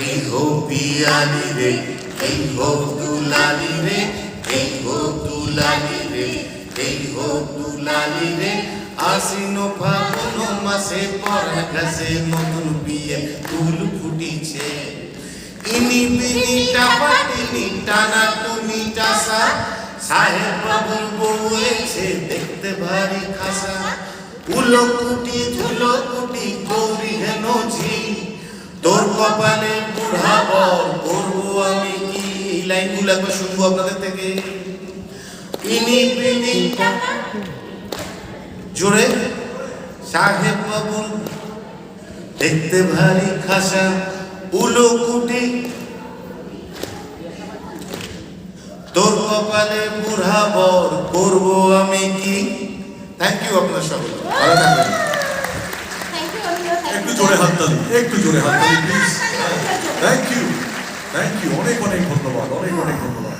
এই হোক পিয়ালি রে, এই হোক দুলালি রে, এই হোক দুলালি রে, এই হোক দুলালি রে। আশ্বিন ফাগুন মাসে পরা ঘাসে নতুন বিয়ে ফুল ফুটিছে। ইনি বিনি টাপাটিনি টানা টুনি টাসা, সাহেব বাবুর বউ এসে দেখতে ভারী খাসা। উলো কুটি ঝুলো কুটি গৌরী হেন ঝি, তোর কপালে বুড়া বর করবো আমি কি। এই লাইনগুলো একবার শুনবো আপনাদের থেকে। ইনি বিনি জোরে, সাহেব বাবুর দেখতে ভারী খাসা। উলো কুটি তোর কপালে বুড়া বর করবো আমি কি। থ্যাংক ইউ আপনার সবাই, ভালো থাকবেন। একটু জোরে হাততালি, একটু জোরে হাততালি প্লিজ। থ্যাংক ইউ, অনেক অনেক ধন্যবাদ, অনেক অনেক ধন্যবাদ।